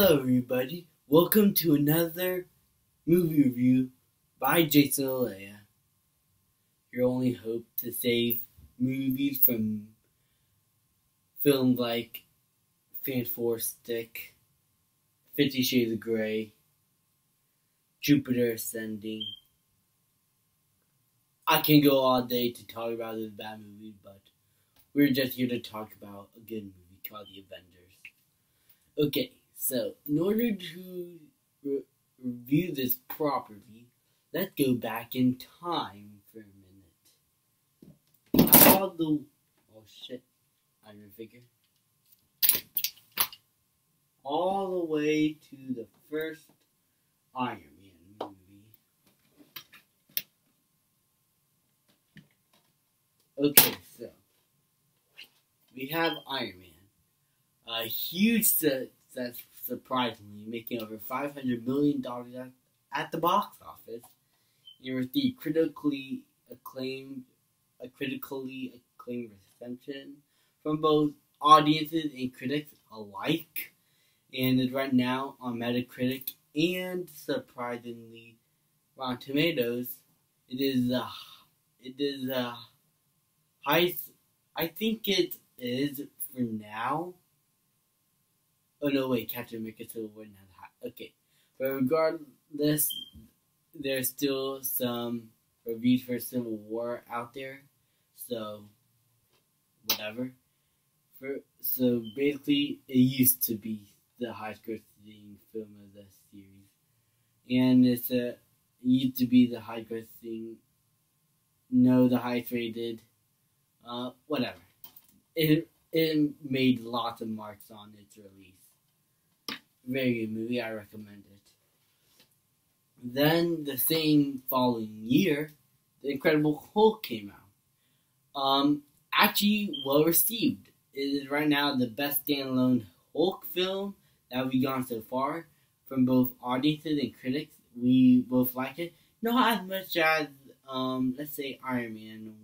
Hello everybody, welcome to another movie review by Jason Alea. Your only hope to save movies from films like Fantastic, 50 Shades of Grey, Jupiter Ascending. I can go all day to talk about this bad movie, but we're just here to talk about a good movie called The Avengers. Okay, so in order to review this properly, let's go back in time for a minute. All the way to the first Iron Man movie. Okay, so we have Iron Man. A huge success, surprisingly, making over $500 million at the box office. It received critically acclaimed reception from both audiences and critics alike, and is right now on Metacritic and surprisingly Rotten Tomatoes. It is the highest. I think it is for now. Oh no, wait, Captain America Civil War not high. Okay, but regardless, there's still some reviews for Civil War out there, so whatever. So basically, it used to be the highest grossing film of the series, and it used to be the highest grossing, the highest rated, whatever. It made lots of marks on its release. Very good movie, I recommend it. Then the same following year, The Incredible Hulk came out. Actually well received. It is right now the best standalone Hulk film that we've gotten so far from both audiences and critics. We both like it. Not as much as let's say Iron Man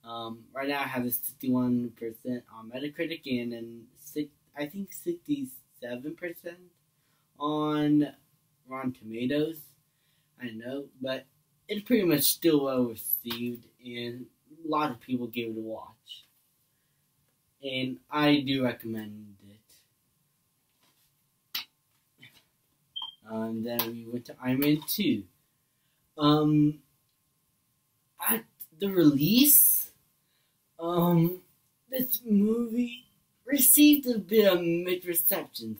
1. Right now I have a 61% on Metacritic and then I think 67% on Rotten Tomatoes. I know, but it's pretty much still well received, and a lot of people gave it a watch. And I do recommend it. Then we went to Iron Man 2. At the release, this movie received a bit of mixed reception.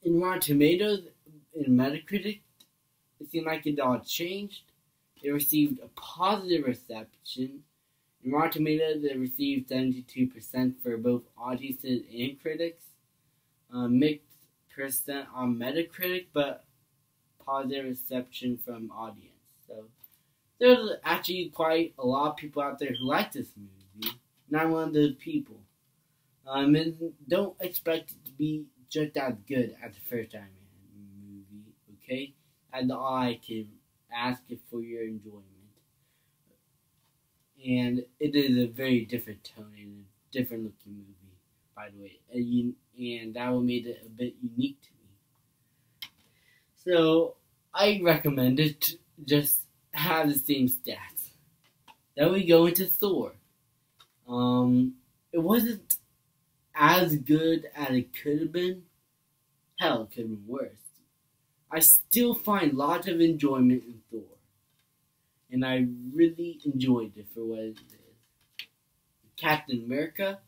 In Rotten Tomatoes, in Metacritic, it seemed like it all changed. It received a positive reception. In Rotten Tomatoes, it received 72% for both audiences and critics. Mixed percent on Metacritic, but positive reception from audience. So there's actually quite a lot of people out there who like this movie. And I'm one of those people. And don't expect it to be just as good as the first Iron Man movie, okay? That's all I can ask for your enjoyment. And it is a very different tone and a different looking movie, by the way. And that what made it a bit unique to me. So, I recommend it. Just have the same stats. Then we go into Thor. It wasn't as good as it could have been. Hell, it could have been worse. I still find lots of enjoyment in Thor. And I really enjoyed it for what it is. Captain America,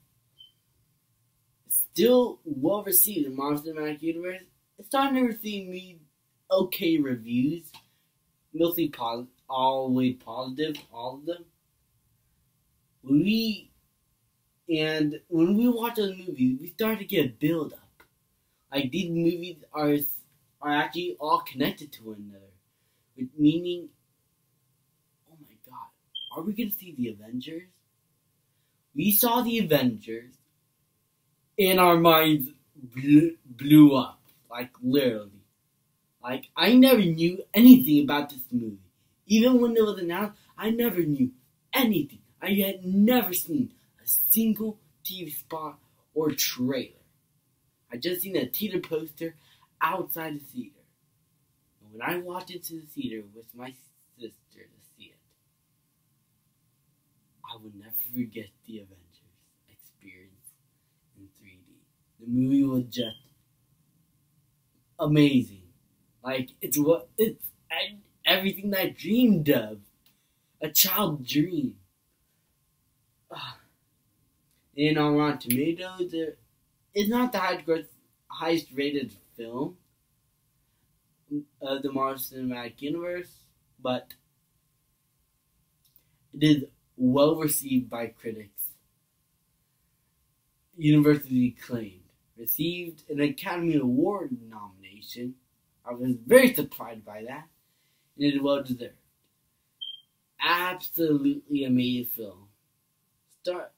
still well received in Marvel Cinematic Universe. It's starting to receive okay reviews. Mostly always positive, all of them. When we watch those movies, we start to get a build up. Like these movies are actually all connected to one another. Meaning, oh my god, are we gonna see the Avengers? We saw the Avengers, and our minds blew up. Like literally. Like I never knew anything about this movie. Even when it was announced, I never knew anything. I had never seen a single TV spot or trailer. I just seen a theater poster outside the theater. And when I walked into the theater with my sister to see it, I will never forget the Avengers experience in 3D. The movie was just amazing. Like, it's everything that I dreamed of. A child dream. And on Rotten Tomatoes, it's not the highest rated film of the Marvel Cinematic Universe, but it is well received by critics. Universally acclaimed. Received an Academy Award nomination. I was very surprised by that. And it is well deserved. Absolutely amazing film. It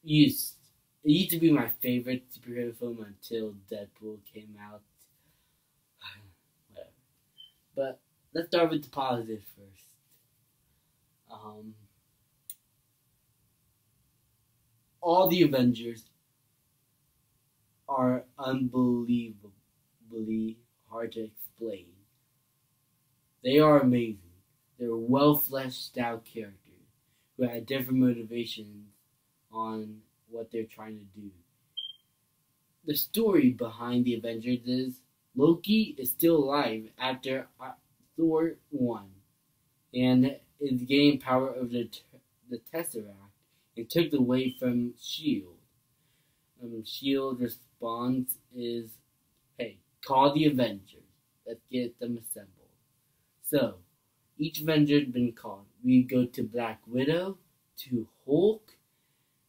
used to be my favorite superhero film until Deadpool came out. Whatever. But let's start with the positive first. All the Avengers are unbelievably hard to explain. They are amazing. They're well fleshed out characters who had different motivations on what they're trying to do. The story behind the Avengers is Loki is still alive after Thor won and is gaining power over the Tesseract and took away from S.H.I.E.L.D. S.H.I.E.L.D. response is, hey, call the Avengers. Let's get them assembled. So, each Avenger has been called. We go to Black Widow, to Hulk,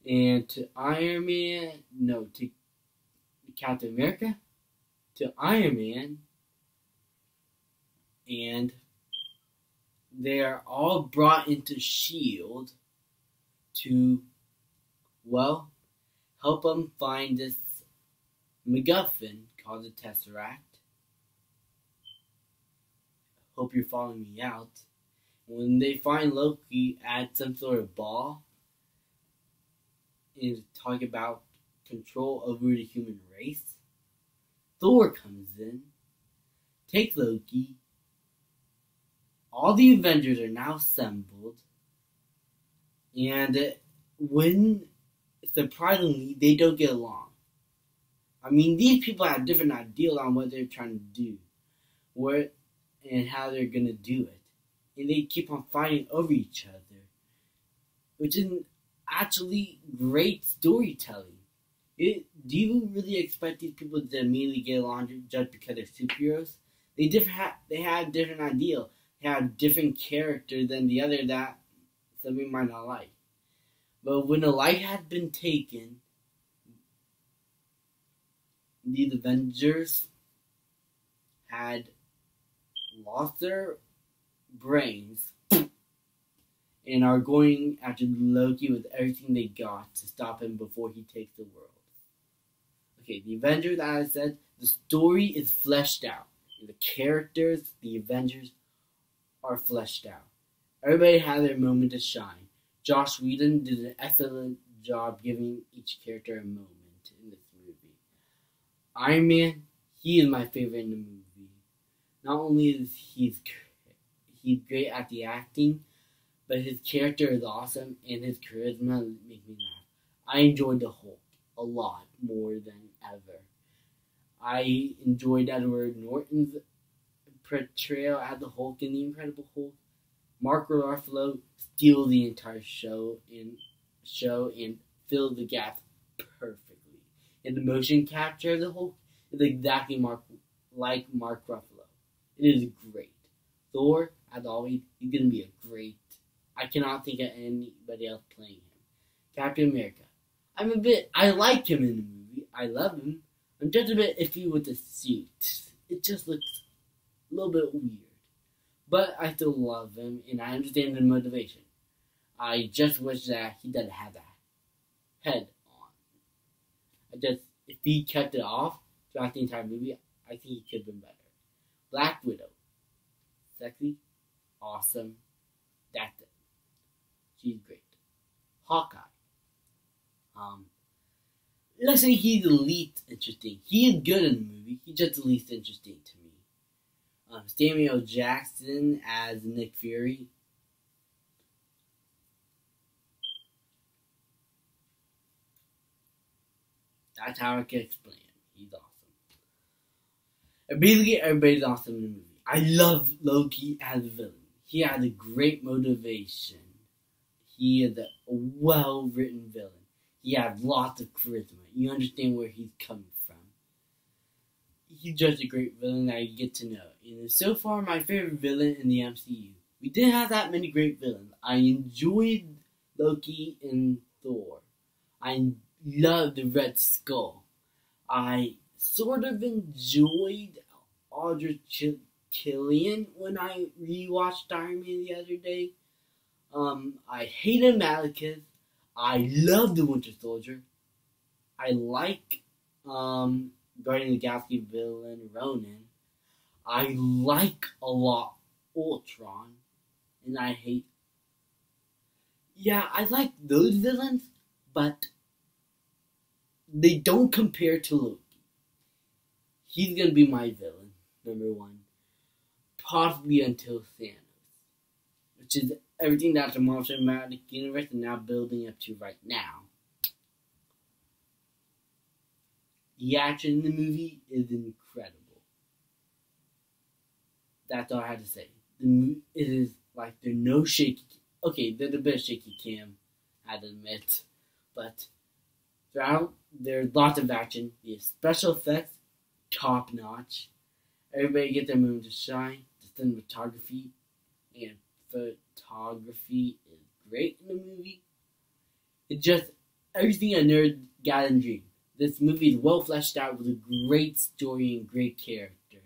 and to Iron Man, to Captain America, to Iron Man, and they are all brought into S.H.I.E.L.D. to, help them find this MacGuffin called the Tesseract. Hope you're following me out. When they find Loki at some sort of ball and talk about control over the human race, Thor comes in, takes Loki. All the Avengers are now assembled, and surprisingly, they don't get along. I mean, these people have different ideas on what they're trying to do, and how they're gonna do it. And they keep on fighting over each other, which is actually great storytelling. Do you really expect these people to immediately get along just because they're superheroes? They have different ideals. They have different characters than the other that some people might not like. But when the light had been taken, these Avengers had lost their brains and are going after Loki with everything they got to stop him before he takes the world. Okay, the Avengers, as I said, the story is fleshed out. And the characters, the Avengers, are fleshed out. Everybody had their moment to shine. Joss Whedon did an excellent job giving each character a moment in this movie. Iron Man, he is my favorite in the movie. Not only is he's great at the acting, but his character is awesome and his charisma makes me laugh. I enjoyed the Hulk a lot more than ever. I enjoyed Edward Norton's portrayal as the Hulk in The Incredible Hulk. Mark Ruffalo steals the entire show and fills the gaps perfectly. And the motion capture of the Hulk is exactly like Mark Ruffalo. It is great. Thor, as always, he's going to be a great. I cannot think of anybody else playing him. Captain America. I like him in the movie. I love him. I'm just a bit iffy with the suit. It just looks a little bit weird. But I still love him, and I understand the motivation. I just wish that he doesn't have that head on. If he kept it off throughout the entire movie, I think he could have been better. Black Widow. Sexy. Awesome. That's it. She's great. Hawkeye. let's say he's the least interesting. He is good in the movie. He's just the least interesting to me. Samuel Jackson as Nick Fury. That's how I can explain him. He's awesome. And basically, everybody's awesome in the movie. I love Loki as a villain. He has a great motivation. He is a well-written villain. He has lots of charisma. You understand where he's coming from. He's just a great villain that you get to know. And so far, my favorite villain in the MCU. We didn't have that many great villains. I enjoyed Loki and Thor. I loved the Red Skull. I sort of enjoyed Aldrich Killian when I rewatched Iron Man the other day. I hated Malekith. I love the Winter Soldier. I like Guardian of the Galaxy villain Ronan. I like a lot Ultron, and I hate. Yeah, I like those villains, but they don't compare to Loki. He's gonna be my villain, number one, possibly until Thanos, which is everything that the Marvel Cinematic Universe is now building up to right now. The action in the movie is incredible. That's all I had to say. It is like there's no shaky. Okay, there's a bit of shaky cam, I admit, but throughout there's lots of action. The special effects, top notch. Everybody get their moment to shine. The cinematography and photography is great in the movie. It's just everything a nerd got in dream. This movie is well fleshed out with a great story and great characters.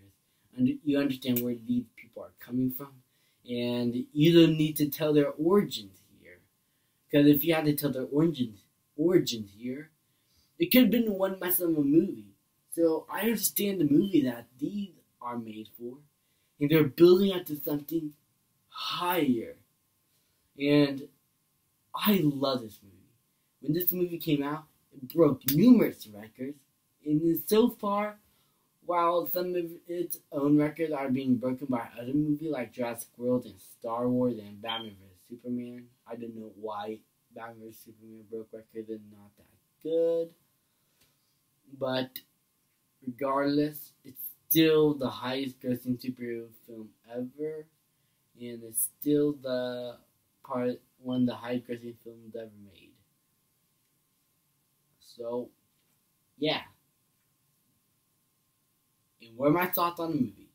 And you understand where these people are coming from. And you don't need to tell their origins here. Because if you had to tell their origins here, it could have been one mess of a movie. So I understand the movie that these are made for. And they're building up to something higher. And I love this movie. When this movie came out, it broke numerous records. And so far, while some of its own records are being broken by other movies like Jurassic World and Star Wars and Batman vs. Superman, I don't know why Batman vs. Superman broke records and not that good. But regardless, it's still the highest grossing superhero film ever. And it's still one of the highest grossing films ever made. So, yeah. And what are my thoughts on the movie?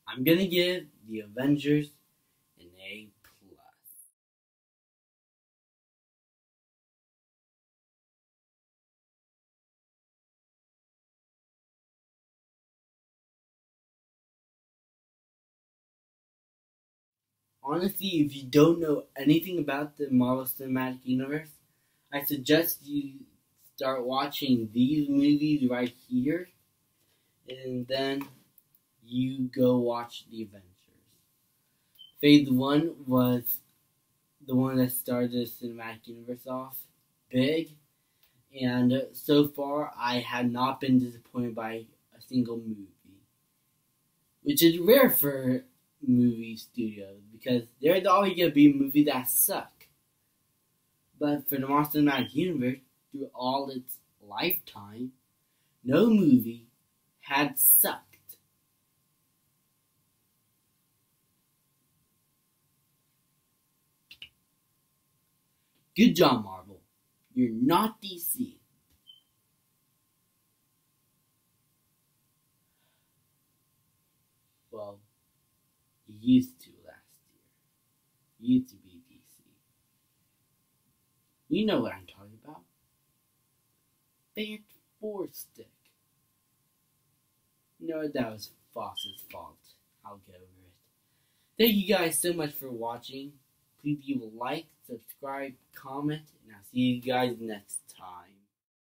I'm gonna give the Avengers an A+. Honestly, if you don't know anything about the Marvel Cinematic Universe, I suggest you start watching these movies right here, and then you go watch the Avengers. Phase 1 was the one that started the Cinematic Universe off big, and so far I have not been disappointed by a single movie, which is rare for movie studios because there's always going to be movies that suck. But for the Marvel Cinematic Universe, through all its lifetime, no movie had sucked. Good job, Marvel. You're not DC. Well, you used to last year. You used to be DC. You know what I'm talking about. Band Four Stick. No, that was Foss's fault. I'll get over it. Thank you guys so much for watching. Please leave a like, subscribe, comment, and I'll see you guys next time.